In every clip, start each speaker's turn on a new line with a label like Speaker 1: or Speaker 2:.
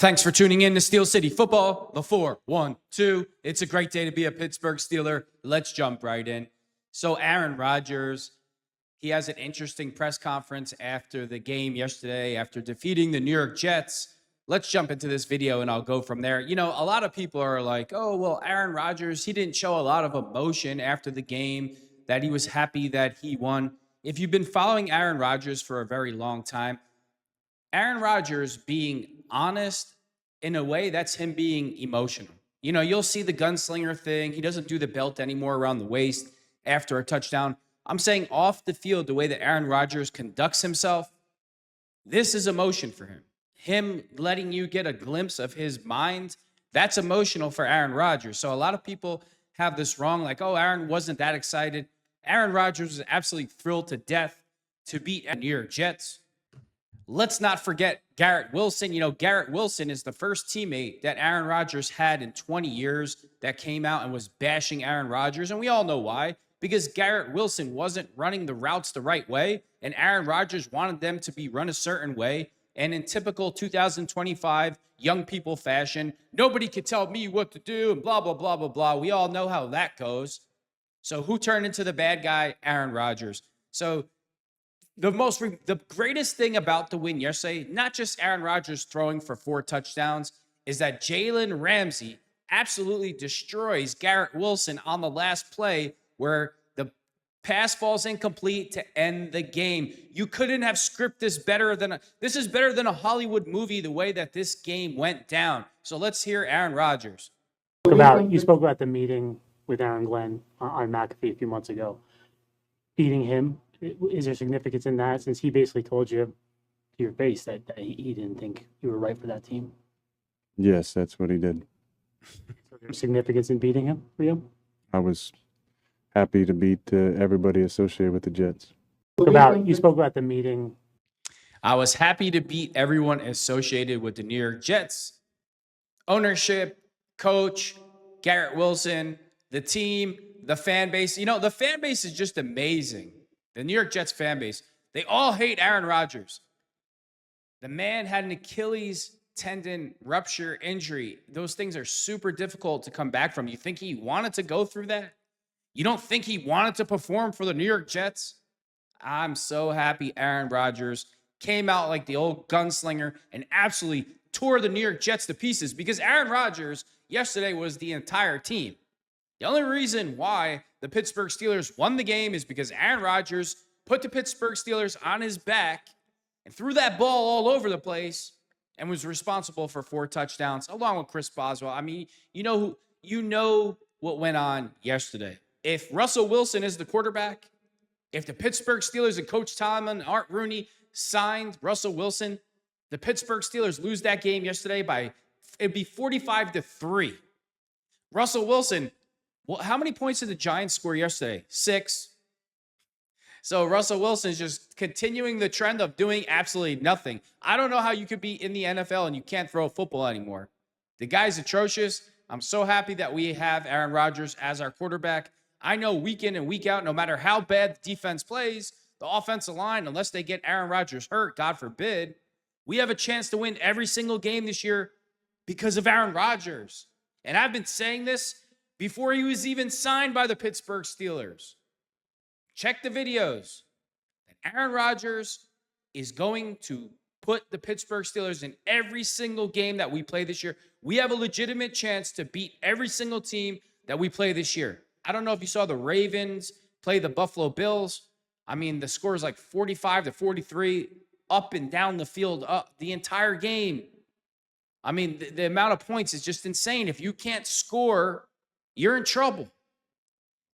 Speaker 1: Thanks for tuning in to Steel City Football, the 4-1-2. It's a great day to be a Pittsburgh Steeler. Let's jump right in. So Aaron Rodgers, he has an interesting press conference after the game yesterday, after defeating the New York Jets. Let's jump into this video and I'll go from there. You know, a lot of people are like, oh, well, Aaron Rodgers, he didn't show a lot of emotion after the game, that he was happy that he won. If you've been following Aaron Rodgers for a very long time, Aaron Rodgers being honest, in a way, that's him being emotional. You know, you'll see the gunslinger thing. He doesn't do the belt anymore around the waist after a touchdown. I'm saying off the field, the way that Aaron Rodgers conducts himself, this is emotion for him. Him letting you get a glimpse of his mind, that's emotional for Aaron Rodgers. So a lot of people have this wrong, like, oh, Aaron wasn't that excited. Aaron Rodgers was absolutely thrilled to death to beat the New York Jets. Let's not forget Garrett Wilson. You know, Garrett Wilson is the first teammate that Aaron Rodgers had in 20 years that came out and was bashing Aaron Rodgers. And we all know why. Because Garrett Wilson wasn't running the routes the right way, and Aaron Rodgers wanted them to be run a certain way. And in typical 2025 young people fashion, nobody could tell me what to do and blah, blah, blah, blah, blah. We all know how that goes. So who turned into the bad guy? Aaron Rodgers. So the greatest thing about the win yesterday, not just Aaron Rodgers throwing for 4 touchdowns, is that Jalen Ramsey absolutely destroys Garrett Wilson on the last play where the pass falls incomplete to end the game. You couldn't have scripted this better than this is better than a Hollywood movie, the way that this game went down. So let's hear Aaron Rodgers.
Speaker 2: You spoke about the meeting with Aaron Glenn on McAfee a few months ago. Beating him, is there significance in that, since he basically told you to your face that he didn't think you were right for that team?
Speaker 3: Yes, that's what he did.
Speaker 2: So there's significance in beating him for you?
Speaker 3: I was happy to beat everybody associated with the Jets.
Speaker 2: You spoke about the meeting.
Speaker 1: I was happy to beat everyone associated with the New York Jets. Ownership, coach, Garrett Wilson, the team, the fan base. You know, the fan base is just amazing. The New York Jets fan base, they all hate Aaron Rodgers. The man had an Achilles tendon rupture injury. Those things are super difficult to come back from. You think he wanted to go through that? You don't think he wanted to perform for the New York Jets? I'm so happy Aaron Rodgers came out like the old gunslinger and absolutely tore the New York Jets to pieces, because Aaron Rodgers yesterday was the entire team. The only reason why the Pittsburgh Steelers won the game is because Aaron Rodgers put the Pittsburgh Steelers on his back and threw that ball all over the place and was responsible for 4 touchdowns, along with Chris Boswell. I mean, you know what went on yesterday. If Russell Wilson is the quarterback, if the Pittsburgh Steelers and Coach Tomlin, Art Rooney signed Russell Wilson, the Pittsburgh Steelers lose that game yesterday it'd be 45-3. Russell Wilson, well, how many points did the Giants score yesterday? 6. So Russell Wilson is just continuing the trend of doing absolutely nothing. I don't know how you could be in the NFL and you can't throw a football anymore. The guy's atrocious. I'm so happy that we have Aaron Rodgers as our quarterback. I know week in and week out, no matter how bad the defense plays, the offensive line, unless they get Aaron Rodgers hurt, God forbid, we have a chance to win every single game this year because of Aaron Rodgers. And I've been saying this before he was even signed by the Pittsburgh Steelers. Check the videos. And Aaron Rodgers is going to put the Pittsburgh Steelers in every single game that we play this year. We have a legitimate chance to beat every single team that we play this year. I don't know if you saw the Ravens play the Buffalo Bills. I mean, the score is like 45-43, up and down the field, up the entire game. I mean, the amount of points is just insane. If you can't score, you're in trouble.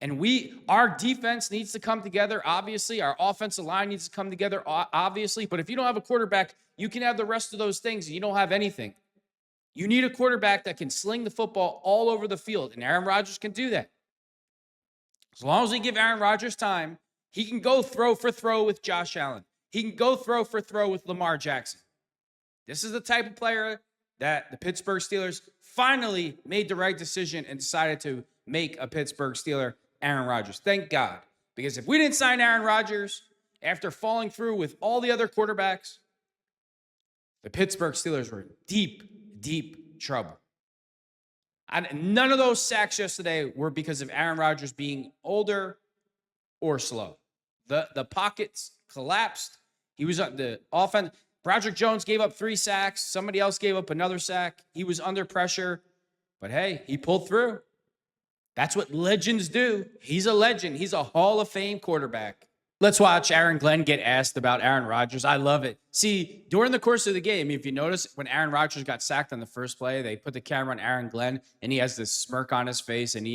Speaker 1: And our defense needs to come together, obviously. Our offensive line needs to come together, obviously. But if you don't have a quarterback, you can have the rest of those things, and you don't have anything. You need a quarterback that can sling the football all over the field, and Aaron Rodgers can do that. As long as we give Aaron Rodgers time, he can go throw for throw with Josh Allen. He can go throw for throw with Lamar Jackson. This is the type of player that the Pittsburgh Steelers finally made the right decision and decided to make a Pittsburgh Steeler Aaron Rodgers. Thank God. Because if we didn't sign Aaron Rodgers after falling through with all the other quarterbacks, the Pittsburgh Steelers were deep, deep trouble. And none of those sacks yesterday were because of Aaron Rodgers being older or slow. The pockets collapsed. He was on the offense. Broderick Jones gave up 3 sacks. Somebody else gave up another sack. He was under pressure. But hey, he pulled through. That's what legends do. He's a legend. He's a Hall of Fame quarterback. Let's watch Aaron Glenn get asked about Aaron Rodgers. I love it. See, during the course of the game, if you notice, when Aaron Rodgers got sacked on the first play, they put the camera on Aaron Glenn, and he has this smirk on his face, and,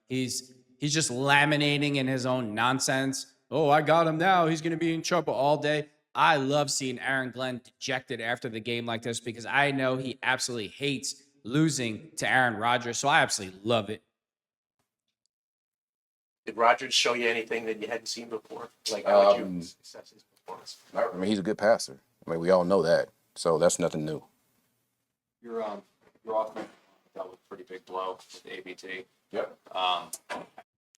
Speaker 1: he's just laminating in his own nonsense. Oh, I got him now. He's going to be in trouble all day. I love seeing Aaron Glenn dejected after the game like this because I know he absolutely hates losing to Aaron Rodgers, so I absolutely love it.
Speaker 4: Did Rodgers show you anything that you hadn't seen before? Like, how would you assess his performance?
Speaker 5: I mean, he's a good passer. I mean, we all know that. So that's nothing new.
Speaker 6: Your offense, that was a pretty big blow with the ABT.
Speaker 5: Yep.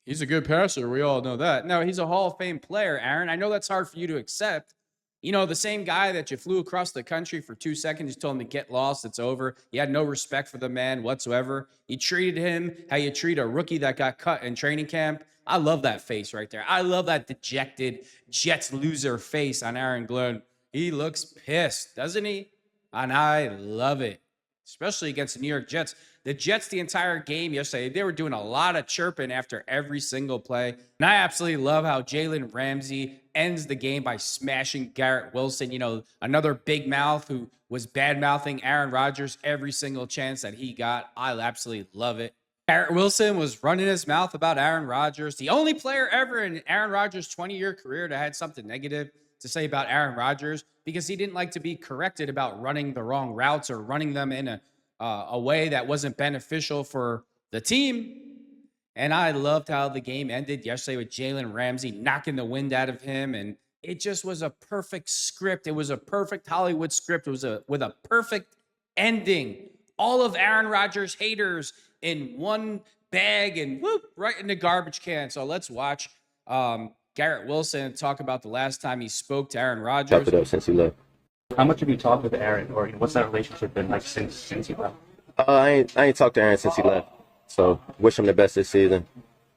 Speaker 1: He's a good passer. We all know that. No, he's a Hall of Fame player, Aaron. I know that's hard for you to accept. The same guy that you flew across the country for 2 seconds, you told him to get lost, it's over. You had no respect for the man whatsoever. You treated him how you treat a rookie that got cut in training camp. I love that face right there. I love that dejected Jets loser face on Aaron Glenn. He looks pissed, doesn't he? And I love it, especially against the New York Jets. The Jets, the entire game yesterday, they were doing a lot of chirping after every single play. And I absolutely love how Jalen Ramsey ends the game by smashing Garrett Wilson, another big mouth who was bad-mouthing Aaron Rodgers every single chance that he got. I absolutely love it. Garrett Wilson was running his mouth about Aaron Rodgers, the only player ever in Aaron Rodgers' 20-year career that had something negative to say about Aaron Rodgers because he didn't like to be corrected about running the wrong routes or running them in a way that wasn't beneficial for the team. And I loved how the game ended yesterday with Jalen Ramsey knocking the wind out of him. And it just was a perfect script. It was a perfect Hollywood script. It was with a perfect ending. All of Aaron Rodgers haters in one bag and whoop, right in the garbage can. So let's watch Garrett Wilson talk about the last time he spoke to Aaron Rodgers.
Speaker 7: Chopped it up since he left.
Speaker 2: How much have you talked with Aaron, or what's that relationship been like since he left?
Speaker 7: I ain't talked to Aaron since he left, so wish him the best this season.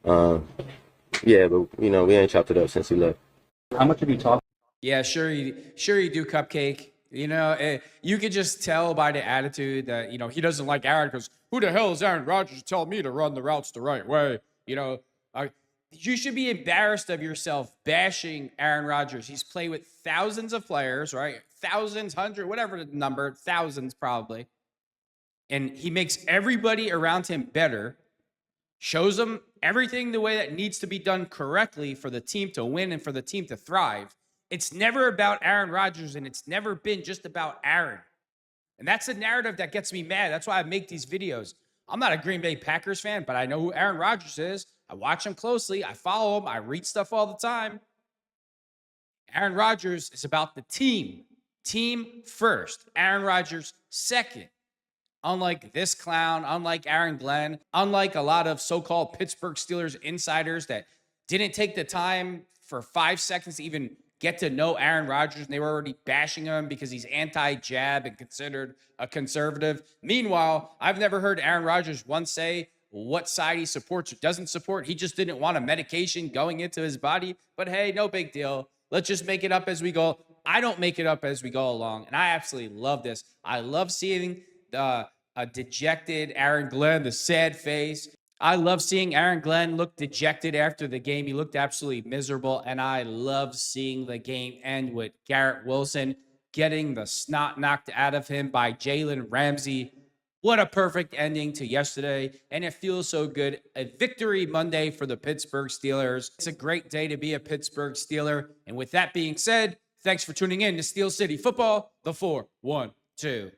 Speaker 7: Yeah, but we ain't chopped it up since he left.
Speaker 2: How much have you talked?
Speaker 1: Yeah, sure you do, Cupcake. You could just tell by the attitude that he doesn't like Aaron because who the hell is Aaron Rodgers to tell me to run the routes the right way? You should be embarrassed of yourself bashing Aaron Rodgers. He's played with thousands of players, right? Thousands, hundred, whatever the number, thousands probably. And he makes everybody around him better, shows them everything the way that needs to be done correctly for the team to win and for the team to thrive. It's never about Aaron Rodgers, and it's never been just about Aaron. And that's the narrative that gets me mad. That's why I make these videos. I'm not a Green Bay Packers fan, but I know who Aaron Rodgers is. I watch him closely. I follow him. I read stuff all the time. Aaron Rodgers is about the team. Team first. Aaron Rodgers second. Unlike this clown, unlike Aaron Glenn, unlike a lot of so-called Pittsburgh Steelers insiders that didn't take the time for 5 seconds to even get to know Aaron Rodgers, and they were already bashing him because he's anti-jab and considered a conservative. Meanwhile, I've never heard Aaron Rodgers once say what side he supports or doesn't support. He just didn't want a medication going into his body. But hey, no big deal. Let's just make it up as we go. I don't make it up as we go along, and I absolutely love this. I love seeing a dejected Aaron Glenn, the sad face. I love seeing Aaron Glenn look dejected after the game. He looked absolutely miserable, and I love seeing the game end with Garrett Wilson getting the snot knocked out of him by Jalen Ramsey. What a perfect ending to yesterday, and it feels so good. A victory Monday for the Pittsburgh Steelers. It's a great day to be a Pittsburgh Steeler, and with that being said, thanks for tuning in to Steel City Football, the 4-1-2.